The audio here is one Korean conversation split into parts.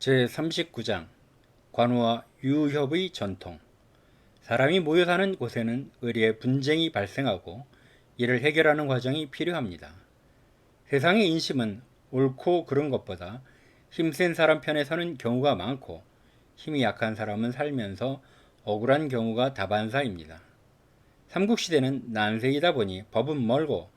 제39장 관우와 유협의 전통. 사람이 모여 사는 곳에는 의리의 분쟁이 발생하고 이를 해결하는 과정이 필요합니다. 세상의 인심은 옳고 그른 것보다 힘센 사람 편에 서는 경우가 많고 힘이 약한 사람은 살면서 억울한 경우가 다반사입니다. 삼국시대는 난세이다 보니 법은 멀고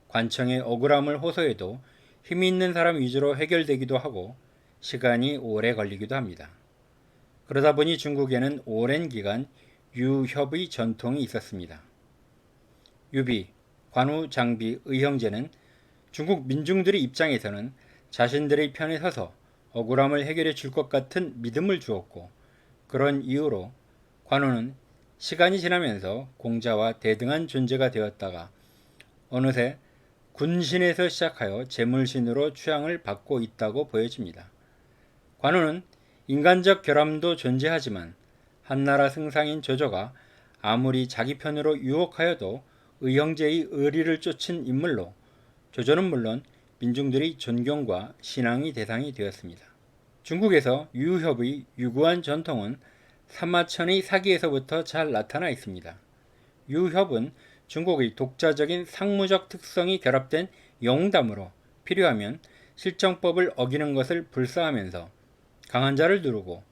관청의 억울함을 호소해도 힘이 있는 사람 위주로 해결되기도 하고 시간이 오래 걸리기도 합니다. 그러다 보니 중국에는 오랜 기간 유협의 전통이 있었습니다. 유비, 관우, 장비, 의형제는 중국 민중들의 입장에서는 자신들의 편에 서서 억울함을 해결해 줄 것 같은 믿음을 주었고, 그런 이유로 관우는 시간이 지나면서 공자와 대등한 존재가 되었다가 어느새 군신에서 시작하여 재물신으로 추앙을 받고 있다고 보여집니다. 관우는 인간적 결함도 존재하지만 한나라 승상인 조조가 아무리 자기 편으로 유혹하여도 의형제의 의리를 쫓은 인물로 조조는 물론 민중들의 존경과 신앙의 대상이 되었습니다. 중국에서 유협의 유구한 전통은 사마천의 사기에서부터 잘 나타나 있습니다. 유협은 중국의 독자적인 상무적 특성이 결합된 영웅담으로 필요하면 실정법을 어기는 것을 불사하면서 강한 자를 누르고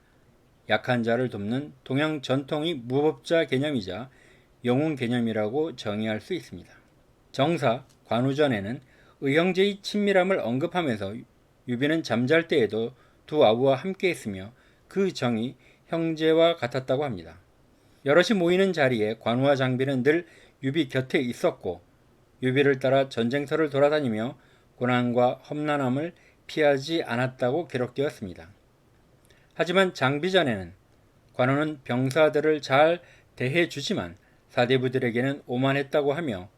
약한 자를 돕는 동양 전통의 무법자 개념이자 영웅 개념이라고 정의할 수 있습니다. 정사 관우전에는 의형제의 친밀함을 언급하면서 유비는 잠잘 때에도 두 아우와 함께했으며 그 정이 형제와 같았다고 합니다. 여럿이 모이는 자리에 관우와 장비는 늘 유비 곁에 있었고 유비를 따라 전쟁터를 돌아다니며 고난과 험난함을 피하지 않았다고 기록되었습니다. 하지만 장비전에는 관우는 병사들을 잘 대해주지만 사대부들에게는 오만했다고 하며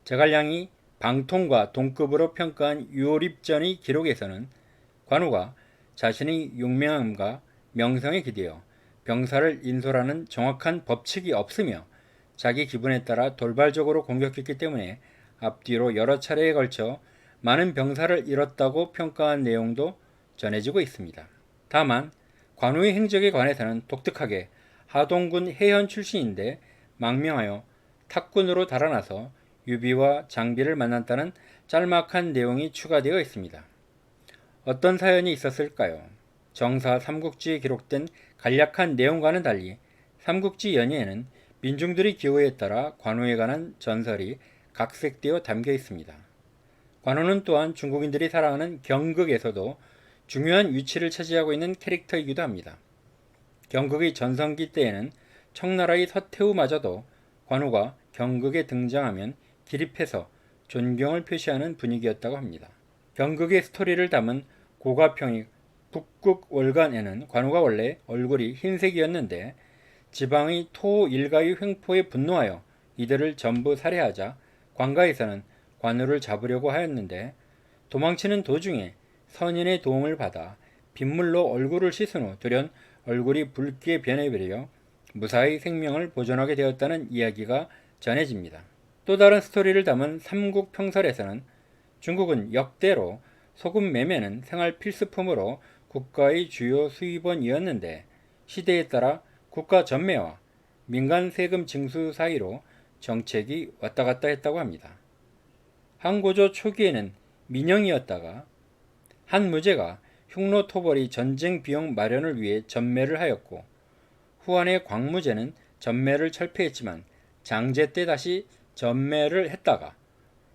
제갈량이 방통과 동급으로 평가한 유오립전의 기록에서는 관우가 자신의 용맹함과 명성에 기대어 병사를 인솔하는 정확한 법칙이 없으며 자기 기분에 따라 돌발적으로 공격했기 때문에 앞뒤로 여러 차례에 걸쳐 많은 병사를 잃었다고 평가한 내용도 전해지고 있습니다. 다만 관우의 행적에 관해서는 독특하게 하동군 해현 출신인데 망명하여 탁군으로 달아나서 유비와 장비를 만났다는 짤막한 내용이 추가되어 있습니다. 어떤 사연이 있었을까요? 정사 삼국지에 기록된 간략한 내용과는 달리 삼국지 연예에는 민중들의 기호에 따라 관우에 관한 전설이 각색되어 담겨 있습니다. 관우는 또한 중국인들이 사랑하는 경극에서도 중요한 위치를 차지하고 있는 캐릭터이기도 합니다. 경극의 전성기 때에는 청나라의 서태후마저도 관우가 경극에 등장하면 기립해서 존경을 표시하는 분위기였다고 합니다. 경극의 스토리를 담은 고가평이 북극월간에는 관우가 원래 얼굴이 흰색이었는데 지방의 토 일가의 횡포에 분노하여 이들을 전부 살해하자 관가에서는 관우를 잡으려고 하였는데 도망치는 도중에 선인의 도움을 받아 빗물로 얼굴을 씻은 후 돌연 얼굴이 붉게 변해버려 무사히 생명을 보존하게 되었다는 이야기가 전해집니다. 또 다른 스토리를 담은 삼국평설에서는 중국은 역대로 소금 매매는 생활 필수품으로 국가의 주요 수입원이었는데 시대에 따라 국가 전매와 민간 세금 징수 사이로 정책이 왔다 갔다 했다고 합니다. 한고조 초기에는 민영이었다가 한 무제가 흉노토벌이 전쟁 비용 마련을 위해 전매를 하였고 후한의 광무제는 전매를 철폐했지만 장제 때 다시 전매를 했다가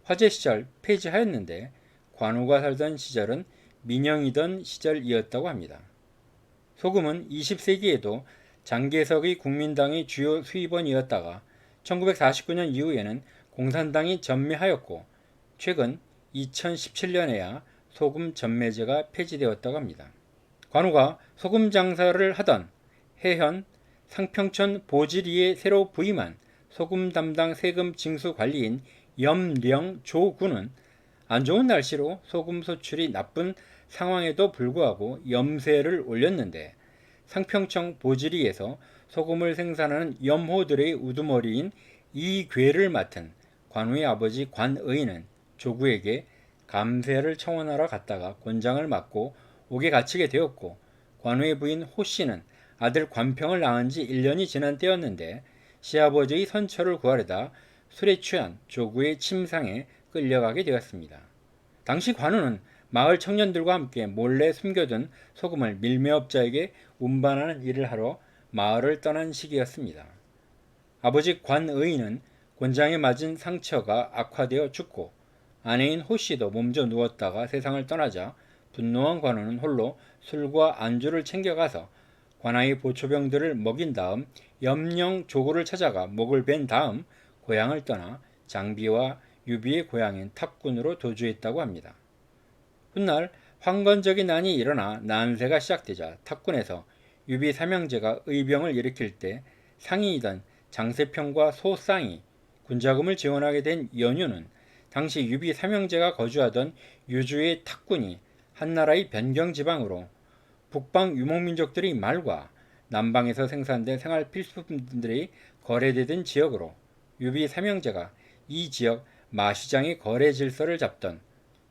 화제 시절 폐지하였는데 관우가 살던 시절은 민영이던 시절이었다고 합니다. 소금은 20세기에도 장개석의 국민당의 주요 수입원이었다가 1949년 이후에는 공산당이 전매하였고 최근 2017년에야 소금 전매제가 폐지되었다고 합니다. 관우가 소금 장사를 하던 해현 상평천 보지리에 새로 부임한 소금 담당 세금 징수 관리인 염령조군은 안 좋은 날씨로 소금 소출이 나쁜 상황에도 불구하고 염세를 올렸는데 상평청 보지리에서 소금을 생산하는 염호들의 우두머리인 이괴를 맡은 관우의 아버지 관의는 조구에게 감세를 청원하러 갔다가 곤장을 맞고 옥에 갇히게 되었고 관우의 부인 호 씨는 아들 관평을 낳은 지 1년이 지난 때였는데 시아버지의 선처를 구하려다 술에 취한 조구의 침상에 끌려가게 되었습니다. 당시 관우는 마을 청년들과 함께 몰래 숨겨둔 소금을 밀매업자에게 운반하는 일을 하러 마을을 떠난 시기였습니다. 아버지 관의는 권장에 맞은 상처가 악화되어 죽고 아내인 호씨도 몸져 누웠다가 세상을 떠나자 분노한 관우는 홀로 술과 안주를 챙겨가서 관아의 보초병들을 먹인 다음 염령 조구를 찾아가 목을 벤 다음 고향을 떠나 장비와 유비의 고향인 탑군으로 도주했다고 합니다. 훗날 황건적인 난이 일어나 난세가 시작되자 탑군에서 유비 삼형제가 의병을 일으킬 때 상인이던 장세평과 소쌍이 군자금을 지원하게 된 연유는 당시 유비 삼형제가 거주하던 유주의 탑군이 한나라의 변경지방으로 북방 유목민족들의 말과 남방에서 생산된 생활 필수품들이 거래되던 지역으로 유비 삼형제가 이 지역 마시장의 거래 질서를 잡던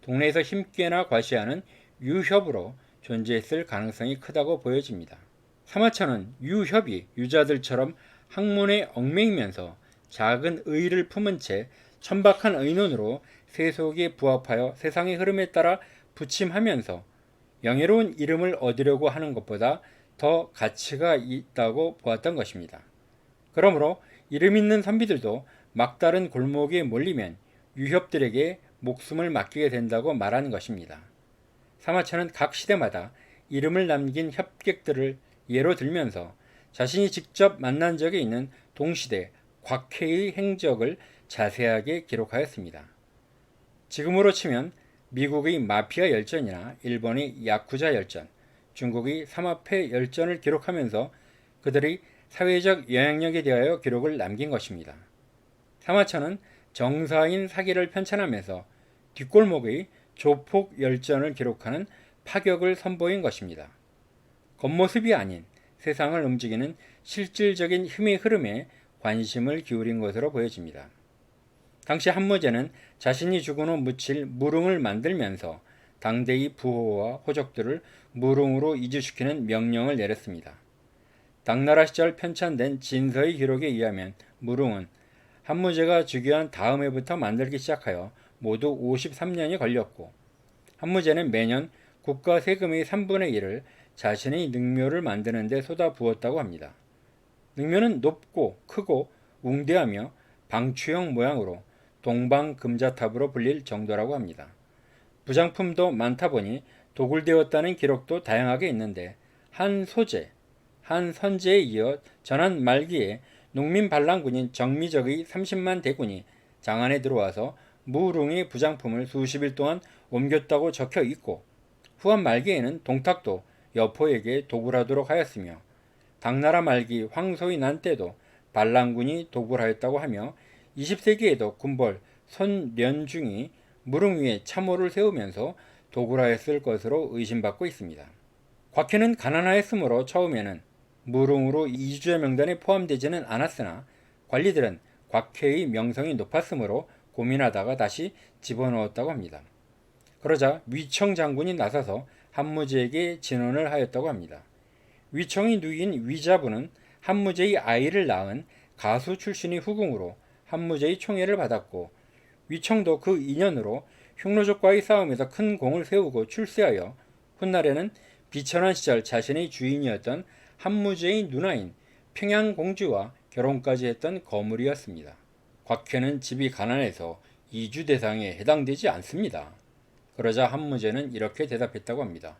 동네에서 힘께나 과시하는 유협으로 존재했을 가능성이 크다고 보여집니다. 사마천은 유협이 유자들처럼 학문에 얽매이면서 작은 의를 품은 채 천박한 의논으로 세속에 부합하여 세상의 흐름에 따라 부침하면서 영예로운 이름을 얻으려고 하는 것보다 더 가치가 있다고 보았던 것입니다. 그러므로 이름 있는 선비들도 막다른 골목에 몰리면 유협들에게 목숨을 맡기게 된다고 말하는 것입니다. 사마천은 각 시대마다 이름을 남긴 협객들을 예로 들면서 자신이 직접 만난 적이 있는 동시대 곽해의 행적을 자세하게 기록하였습니다. 지금으로 치면 미국의 마피아 열전이나 일본의 야쿠자 열전, 중국의 삼합회 열전을 기록하면서 그들의 사회적 영향력에 대하여 기록을 남긴 것입니다. 사마천은 정사인 사기를 편찬하면서 뒷골목의 조폭 열전을 기록하는 파격을 선보인 것입니다. 겉모습이 아닌 세상을 움직이는 실질적인 힘의 흐름에 관심을 기울인 것으로 보여집니다. 당시 한무제는 자신이 죽은 후 묻힐 무릉을 만들면서 당대의 부호와 호족들을 무릉으로 이주시키는 명령을 내렸습니다. 당나라 시절 편찬된 진서의 기록에 의하면 무릉은 한무제가 즉위한 다음 해부터 만들기 시작하여 모두 53년이 걸렸고 한무제는 매년 국가 세금의 3분의 1을 자신의 능묘를 만드는 데 쏟아부었다고 합니다. 능묘는 높고 크고 웅대하며 방추형 모양으로 동방금자탑으로 불릴 정도라고 합니다. 부장품도 많다 보니 도굴되었다는 기록도 다양하게 있는데 한 소재, 한 선제에 이어 전한 말기에 농민 반란군인 정미적의 30만 대군이 장안에 들어와서 무릉의 부장품을 수십일 동안 옮겼다고 적혀 있고 후한 말기에는 동탁도 여포에게 도굴하도록 하였으며 당나라 말기 황소의 난 때도 반란군이 도굴하였다고 하며 20세기에도 군벌 손련중이 무릉 위에 참호를 세우면서 도굴하였을 것으로 의심받고 있습니다. 곽해는 가난하였으므로 처음에는 무릉으로 이주자 명단에 포함되지는 않았으나 관리들은 곽해의 명성이 높았으므로 고민하다가 다시 집어넣었다고 합니다. 그러자 위청 장군이 나서서 한무제에게 진언을 하였다고 합니다. 위청의 누이인 위자부는 한무제의 아이를 낳은 가수 출신의 후궁으로 한무제의 총애를 받았고 위청도 그 인연으로 흉노족과의 싸움에서 큰 공을 세우고 출세하여 훗날에는 비천한 시절 자신의 주인이었던 한무제의 누나인 평양공주와 결혼까지 했던 거물이었습니다. 곽해는 집이 가난해서 이주 대상에 해당되지 않습니다. 그러자 한무제는 이렇게 대답했다고 합니다.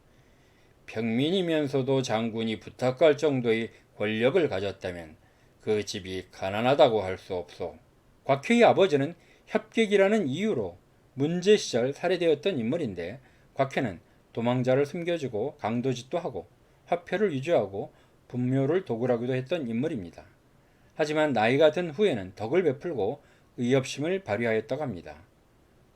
평민이면서도 장군이 부탁할 정도의 권력을 가졌다면 그 집이 가난하다고 할 수 없소. 곽해의 아버지는 협객이라는 이유로 문제 시절 살해되었던 인물인데 곽해는 도망자를 숨겨주고 강도짓도 하고 화폐를 유지하고 분묘를 도굴하기도 했던 인물입니다. 하지만 나이가 든 후에는 덕을 베풀고 의협심을 발휘하였다고 합니다.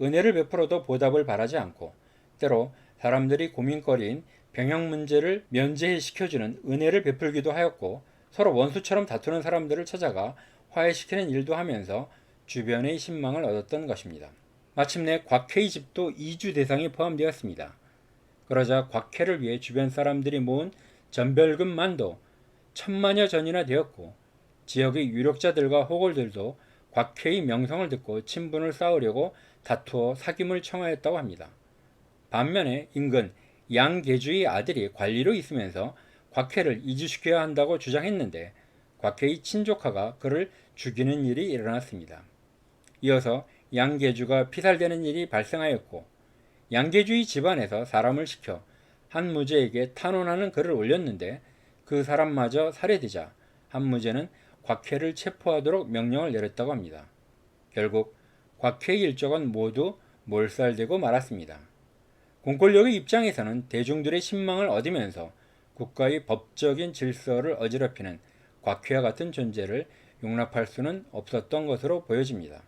은혜를 베풀어도 보답을 바라지 않고 때로 사람들이 고민거리인 병역 문제를 면제시켜주는 은혜를 베풀기도 하였고 서로 원수처럼 다투는 사람들을 찾아가 화해시키는 일도 하면서 주변의 신망을 얻었던 것입니다. 마침내 곽해의 집도 이주 대상에 포함되었습니다. 그러자 곽해를 위해 주변 사람들이 모은 전별금만도 천만여 전이나 되었고 지역의 유력자들과 호걸들도 곽회의 명성을 듣고 친분을 쌓으려고 다투어 사귐을 청하였다고 합니다. 반면에 인근 양계주의 아들이 관리로 있으면서 곽회를 이주시켜야 한다고 주장했는데 곽회의 친조카가 그를 죽이는 일이 일어났습니다. 이어서 양계주가 피살되는 일이 발생하였고 양계주의 집안에서 사람을 시켜 한 무제에게 탄원하는 글을 올렸는데 그 사람마저 살해되자 한 무제는 곽회를 체포하도록 명령을 내렸다고 합니다. 결국 곽회의 일족은 모두 몰살되고 말았습니다. 공권력의 입장에서는 대중들의 신망을 얻으면서 국가의 법적인 질서를 어지럽히는 곽회와 같은 존재를 용납할 수는 없었던 것으로 보여집니다.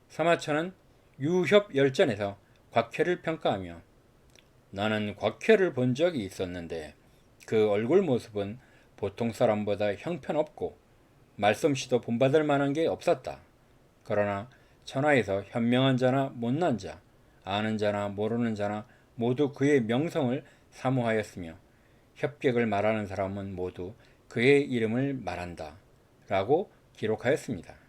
사마천은 유협열전에서 곽회를 평가하며 나는 곽회를 본 적이 있었는데 그 얼굴 모습은 보통 사람보다 형편없고 말솜씨도 본받을 만한 게 없었다. 그러나 천하에서 현명한 자나 못난 자, 아는 자나 모르는 자나 모두 그의 명성을 사모하였으며 협객을 말하는 사람은 모두 그의 이름을 말한다. 라고 기록하였습니다.